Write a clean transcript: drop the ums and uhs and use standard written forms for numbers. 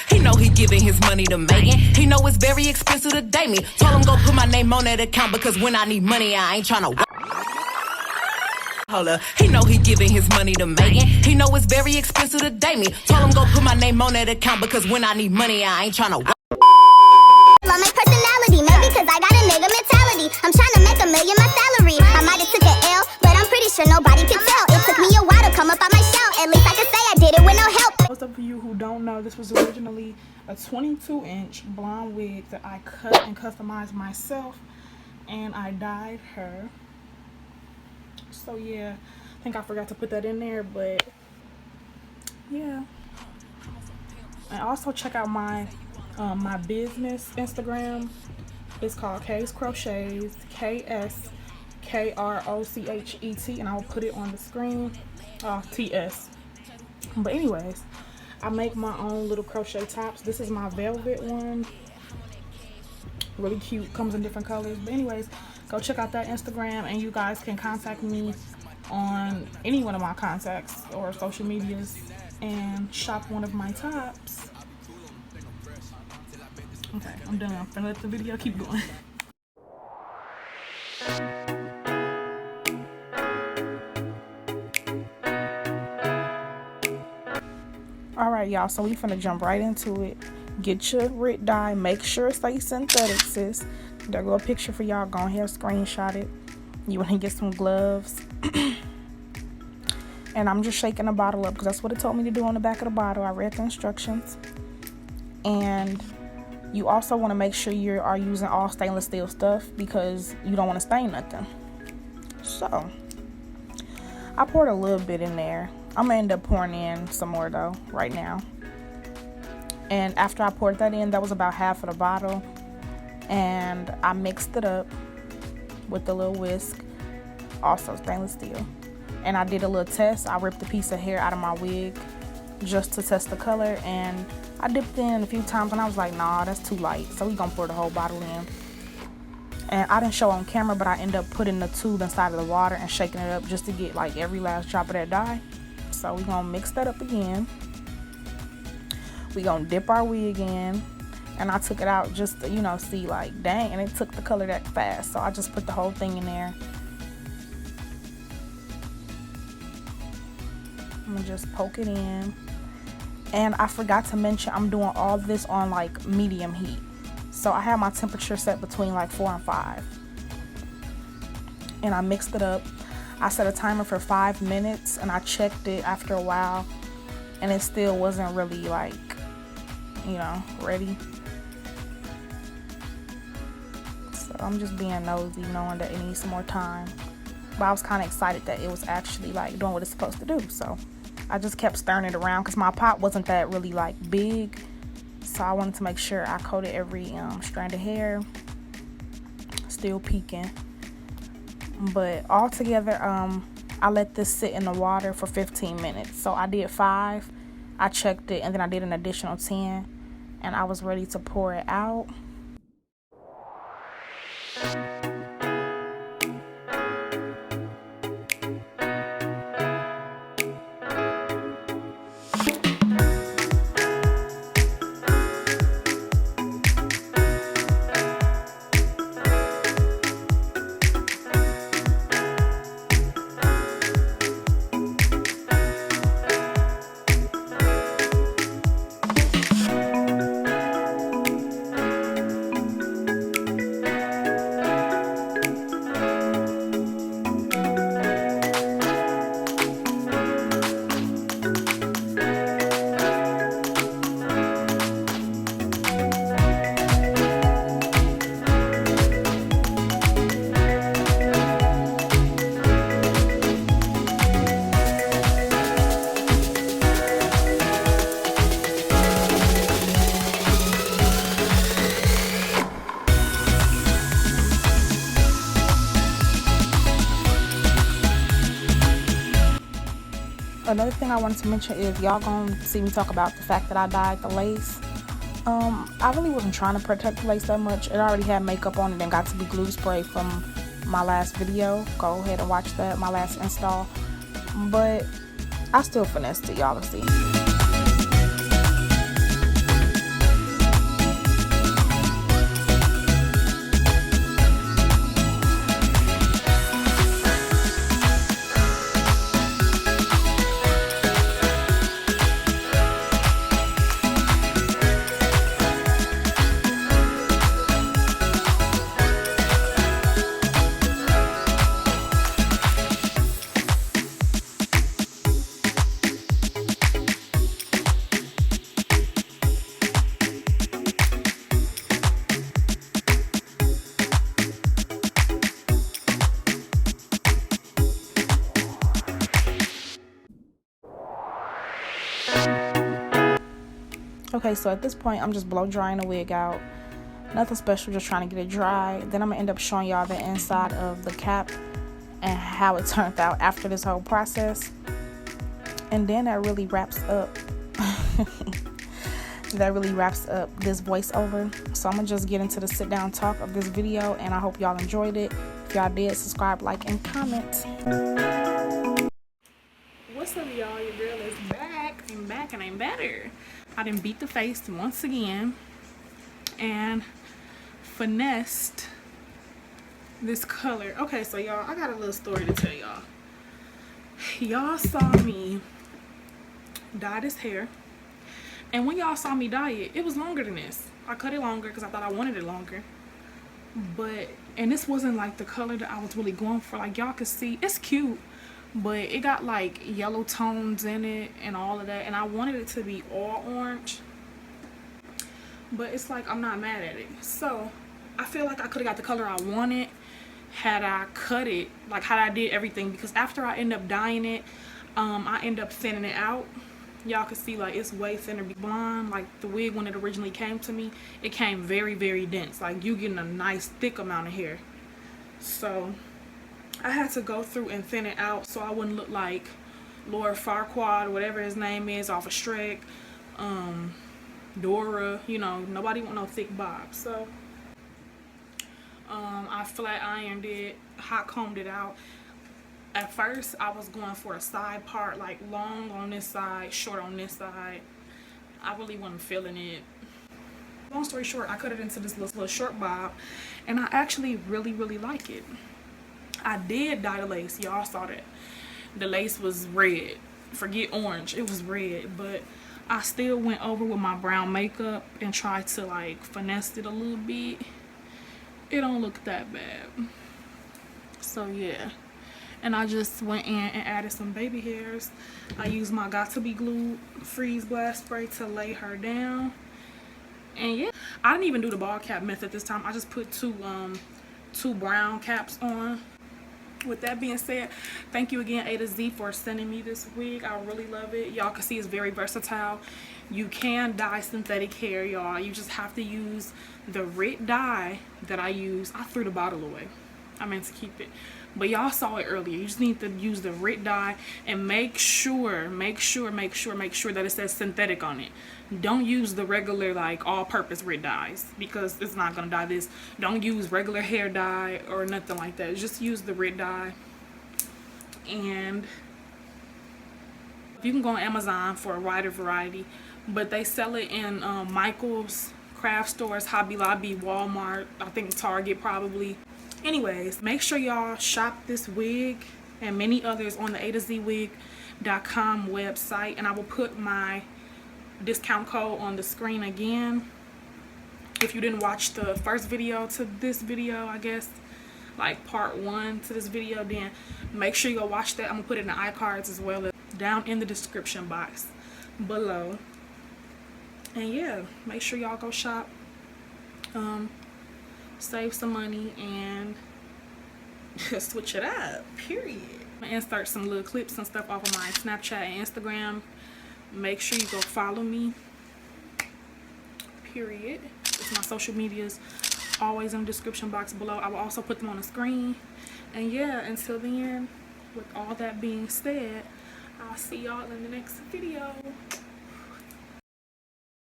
He know he giving his money to Megan. He know it's very expensive to date me. Told him go put my name on that account because when I need money, I ain't tryna. He know he giving his money to Megan. He know it's very expensive to date me. Told him go put my name on that account because when I need money, I ain't tryna. Love my personality, maybe cause I got a nigga mentality. I'm trying to make $1 million my salary. I might have took an L, but I'm pretty sure nobody could tell. It took me a while to come up on my shell. At least I can say I did it with no help. Most of you who don't know, this was originally a 22-inch blonde wig that I cut and customized myself, and I dyed her. So yeah, I think I forgot to put that in there, but yeah. And also check out my my business Instagram. It's called K's Crochets, KSKROCHET, and I'll put it on the screen. TS. But anyways, I make my own little crochet tops. This is my velvet one. Really cute, comes in different colors. But anyways, go check out that Instagram, and you guys can contact me on any one of my contacts or social medias and shop one of my tops. Okay, I'm done. I'm gonna let the video keep going. Alright, y'all, so we finna jump right into it. Get your Rit Dye. Make sure it stays synthetic, sis. There go a picture for y'all. Go ahead, screenshot it. You want to get some gloves. And I'm just shaking the bottle up because that's what it told me to do on the back of the bottle. I read the instructions. And you also want to make sure you are using all stainless steel stuff because you don't want to stain nothing. So, I poured a little bit in there. I'm going to end up pouring in some more though, right now. And after I poured that in, that was about half of the bottle. And I mixed it up with the little whisk, also stainless steel. And I did a little test. I ripped a piece of hair out of my wig just to test the color, and I dipped in a few times and I was like, nah, that's too light, so we gonna pour the whole bottle in. And I didn't show on camera, but I ended up putting the tube inside of the water and shaking it up just to get like every last drop of that dye. So we gonna mix that up again. We gonna dip our wig in, and I took it out just to, you know, see like, dang, and it took the color that fast. So I just put the whole thing in there. I'm gonna just poke it in. And I forgot to mention, I'm doing all this on like medium heat. So I have my temperature set between like 4 and 5. And I mixed it up. I set a timer for 5 minutes, and I checked it after a while, and it still wasn't really like, you know, ready. So I'm just being nosy, knowing that it needs some more time. But I was kind of excited that it was actually like doing what it's supposed to do. So I just kept stirring it around because my pot wasn't that really like big. So I wanted to make sure I coated every strand of hair. Still peeking. But all together, I let this sit in the water for 15 minutes. So I did 5. I checked it, and then I did an additional 10. And I was ready to pour it out. Another thing I wanted to mention is y'all gonna see me talk about the fact that I dyed the lace. I really wasn't trying to protect the lace that much. It already had makeup on it and got to be glue spray from my last video. Go ahead and watch that, my last install. But I still finessed it, y'all to see. Okay, so at this point, I'm just blow drying the wig out. Nothing special, just trying to get it dry. Then I'm gonna end up showing y'all the inside of the cap and how it turned out after this whole process. And then that really wraps up this voiceover. So I'm gonna just get into the sit down talk of this video, and I hope y'all enjoyed it. If y'all did, subscribe, like, and comment. What's up, y'all? Your girl is back. I'm back and I'm better. I done beat the face once again and finessed this color. Okay, so y'all, I got a little story to tell y'all. Y'all saw me dye this hair, and when y'all saw me dye it, it was longer than this. I cut it longer because I thought I wanted it longer, and this wasn't like the color that I was really going for. Like, y'all could see, it's cute, but it got like yellow tones in it and all of that, and I wanted it to be all orange, but it's like I'm not mad at it. So I feel like I could have got the color I wanted had I cut it, like had I did everything, because after I end up dyeing it, I end up thinning it out. Y'all can see like it's way thinner blonde. Like the wig, when it originally came to me, it came very, very dense. Like you getting a nice thick amount of hair. So I had to go through and thin it out so I wouldn't look like Lord Farquaad, whatever his name is, off of Shrek, Dora, you know, nobody want no thick bob. So I flat ironed it, hot combed it out. At first I was going for a side part, like long on this side, short on this side. I really wasn't feeling it. Long story short, I cut it into this little short bob, and I actually really, really like it. I did dye the lace. Y'all saw that. The lace was red. Forget orange. It was red. But I still went over with my brown makeup and tried to like finesse it a little bit. It don't look that bad. So yeah. And I just went in and added some baby hairs. I used my Got2Be glue freeze blast spray to lay her down. And yeah, I didn't even do the ball cap method this time. I just put two brown caps on. With that being said, thank you again, A-to-Z, for sending me this wig. I really love it. Y'all can see it's very versatile. You can dye synthetic hair, y'all. You just have to use the Rit Dye that I use. I threw the bottle away. I meant to keep it, but y'all saw it earlier. You just need to use the Rit Dye and make sure that it says synthetic on it. Don't use the regular like all-purpose Rit Dyes, because it's not gonna dye this. Don't use regular hair dye or nothing like that. Just use the Rit Dye. And you can go on Amazon for a wider variety, but they sell it in Michael's craft stores, Hobby Lobby, Walmart, I think Target probably. Anyways, make sure y'all shop this wig and many others on the ATOzwig.com website, and I will put my discount code on the screen again. If you didn't watch the first video to this video, I guess like part 1 to this video, then make sure you go watch that. I'm gonna put it in the iCards as well as down in the description box below. And yeah, make sure y'all go shop, save some money, and switch it up, period. I'm gonna insert some little clips and stuff off of my Snapchat and Instagram. Make sure you go follow me, period. It's my social medias, always in the description box below. I will also put them on the screen. And yeah, until then, with all that being said, I'll see y'all in the next video.